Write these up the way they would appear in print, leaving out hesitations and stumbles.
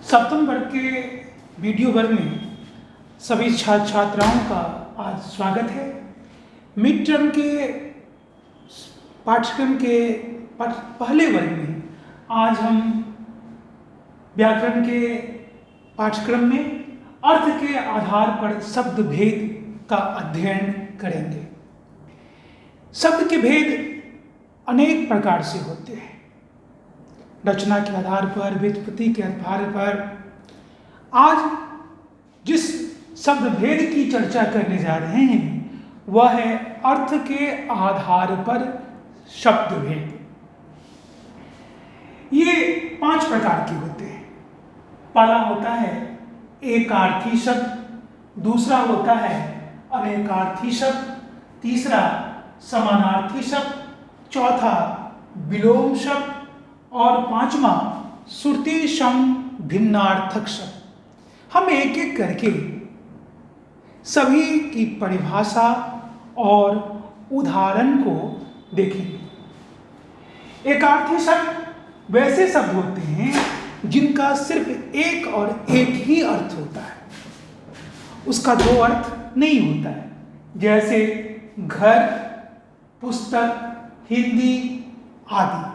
सप्तम वर्ग के वीडियो वर्ग में सभी छात्राओं का आज स्वागत है। मिड टर्म के पाठ्यक्रम के पहले वर्ग में आज हम व्याकरण के पाठ्यक्रम में अर्थ के आधार पर शब्द भेद का अध्ययन करेंगे। शब्द के भेद अनेक प्रकार से होते हैं। रचना के आधार पर, व्युत्पत्ति के आधार पर। आज जिस शब्द भेद की चर्चा करने जा रहे हैं वह है अर्थ के आधार पर शब्द भेद। ये 5 प्रकार के होते हैं। पहला होता है एकार्थी शब्द, दूसरा होता है अनेकार्थी शब्द, तीसरा समानार्थी शब्द, चौथा विलोम शब्द और पांचवा श्रुति सम भिन्नार्थक शब्द। हम एक एक करके सभी की परिभाषा और उदाहरण को देखेंगे। एकार्थी शब्द वैसे शब्द होते हैं जिनका सिर्फ एक और एक ही अर्थ होता है, उसका 2 अर्थ नहीं होता है। जैसे घर, पुस्तक, हिंदी आदि।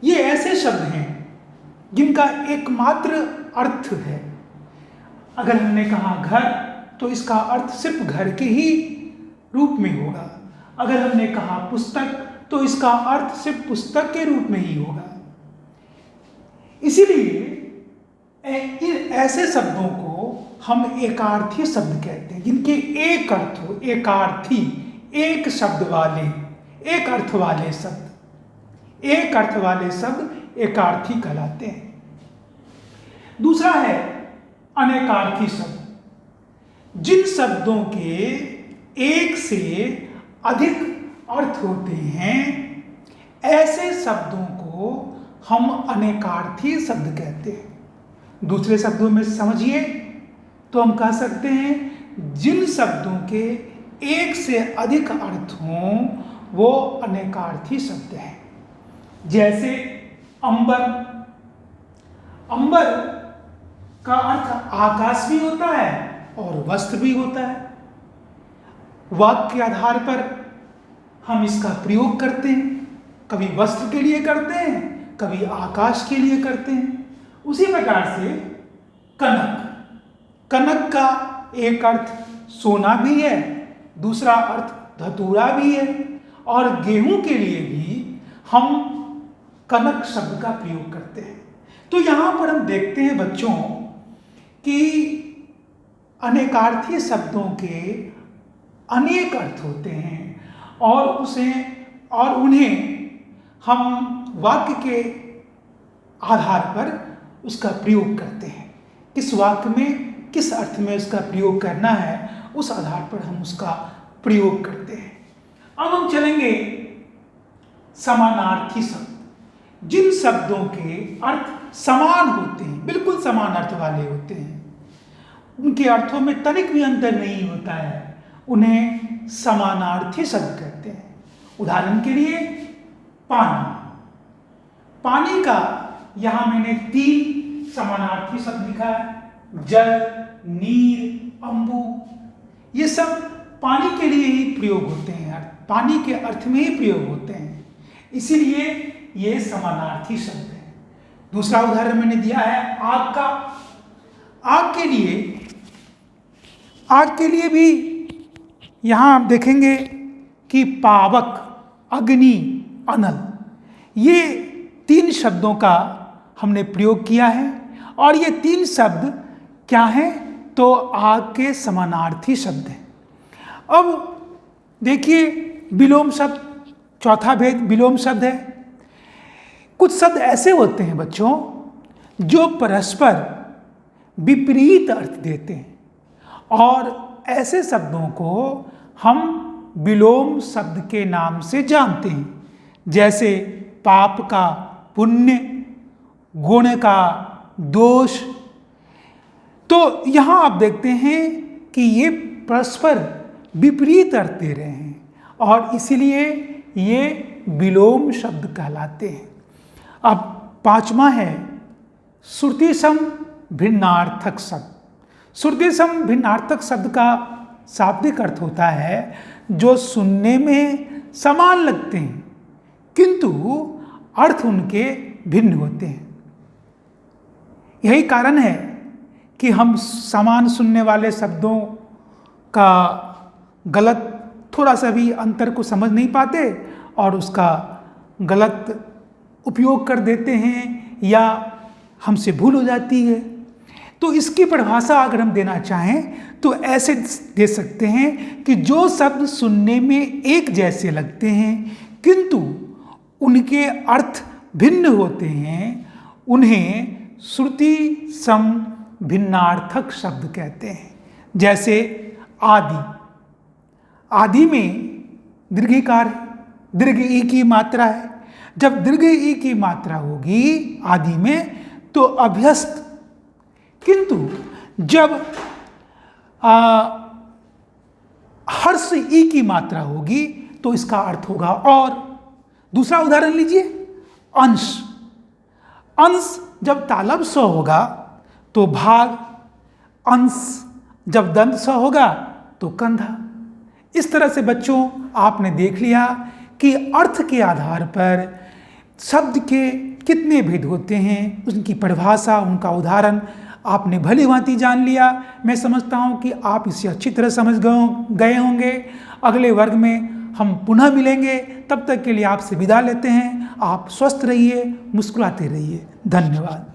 ये ऐसे शब्द हैं जिनका एकमात्र अर्थ है। अगर हमने कहा घर तो इसका अर्थ सिर्फ घर के ही रूप में होगा। अगर हमने कहा पुस्तक तो इसका अर्थ सिर्फ पुस्तक के रूप में ही होगा। इसीलिए ऐसे शब्दों को हम एकार्थी शब्द कहते हैं, जिनके एक अर्थ हो। एकार्थी, एक शब्द वाले, एक अर्थ वाले शब्द, एक अर्थ वाले शब्द एकार्थी कहलाते हैं। दूसरा है अनेकार्थी शब्द। जिन शब्दों के एक से अधिक अर्थ होते हैं ऐसे शब्दों को हम अनेकार्थी शब्द कहते हैं। दूसरे शब्दों में समझिए तो हम कह सकते हैं जिन शब्दों के एक से अधिक अर्थ हों वो अनेकार्थी शब्द हैं। जैसे अंबर। अंबर का अर्थ आकाश भी होता है और वस्त्र भी होता है। वाक्य के आधार पर हम इसका प्रयोग करते हैं। कभी वस्त्र के लिए करते हैं, कभी आकाश के लिए करते हैं। उसी प्रकार से कनक। कनक का एक अर्थ सोना भी है, दूसरा अर्थ धतूरा भी है। और गेहूं के लिए भी हम कनक शब्द का प्रयोग करते हैं। तो यहाँ पर हम देखते हैं बच्चों कि अनेकार्थी शब्दों के अनेक अर्थ होते हैं और उन्हें हम वाक्य के आधार पर उसका प्रयोग करते हैं। किस वाक्य में किस अर्थ में उसका प्रयोग करना है उस आधार पर हम उसका प्रयोग करते हैं। अब हम चलेंगे समानार्थी शब्द। जिन शब्दों के अर्थ समान होते हैं, बिल्कुल समान अर्थ वाले होते हैं, उनके अर्थों में तनिक भी अंतर नहीं होता है, उन्हें समानार्थी शब्द कहते हैं। उदाहरण के लिए पानी। पानी का यहाँ मैंने 3 समानार्थी शब्द लिखा है। जल, नीर, अम्बु। ये सब पानी के लिए ही प्रयोग होते हैं, पानी के अर्थ में ही प्रयोग होते हैं, इसीलिए ये समानार्थी शब्द है। दूसरा उदाहरण मैंने दिया है आग का। आग के लिए भी यहाँ आप देखेंगे कि पावक, अग्नि, अनल, ये 3 शब्दों का हमने प्रयोग किया है। और ये 3 शब्द क्या हैं तो आग के समानार्थी शब्द हैं। अब देखिए विलोम शब्द, चौथा भेद विलोम शब्द है। कुछ शब्द ऐसे होते हैं बच्चों जो परस्पर विपरीत अर्थ देते हैं और ऐसे शब्दों को हम विलोम शब्द के नाम से जानते हैं। जैसे पाप का पुण्य, गुण का दोष। तो यहाँ आप देखते हैं कि ये परस्पर विपरीत अर्थ दे रहे हैं और इसीलिए ये विलोम शब्द कहलाते हैं। अब 5वां है श्रुति सम भिन्नार्थक शब्द। श्रुति सम भिन्नार्थक शब्द का शाब्दिक अर्थ होता है जो सुनने में समान लगते हैं किंतु अर्थ उनके भिन्न होते हैं। यही कारण है कि हम समान सुनने वाले शब्दों का गलत थोड़ा सा भी अंतर को समझ नहीं पाते और उसका गलत उपयोग कर देते हैं या हमसे भूल हो जाती है। तो इसकी परिभाषा अगर हम देना चाहें तो ऐसे दे सकते हैं कि जो शब्द सुनने में एक जैसे लगते हैं किंतु उनके अर्थ भिन्न होते हैं उन्हें श्रुति सम भिन्नार्थक शब्द कहते हैं। जैसे आदि, आदि में दीर्घिकार है, दीर्घ ई की मात्रा है। जब दीर्घ ई की मात्रा होगी आदि में तो अभ्यस्त, किंतु जब हर्ष ई की मात्रा होगी तो इसका अर्थ होगा और। दूसरा उदाहरण लीजिए, अंश। अंश जब तालब स होगा तो भाग, अंश जब दंत स होगा तो कंधा। इस तरह से बच्चों आपने देख लिया कि अर्थ के आधार पर शब्द के कितने भेद होते हैं, उनकी परिभाषा, उनका उदाहरण आपने भली भांति जान लिया। मैं समझता हूँ कि आप इसे अच्छी तरह समझ गए होंगे। अगले वर्ग में हम पुनः मिलेंगे, तब तक के लिए आपसे विदा लेते हैं। आप स्वस्थ रहिए, मुस्कुराते रहिए। धन्यवाद।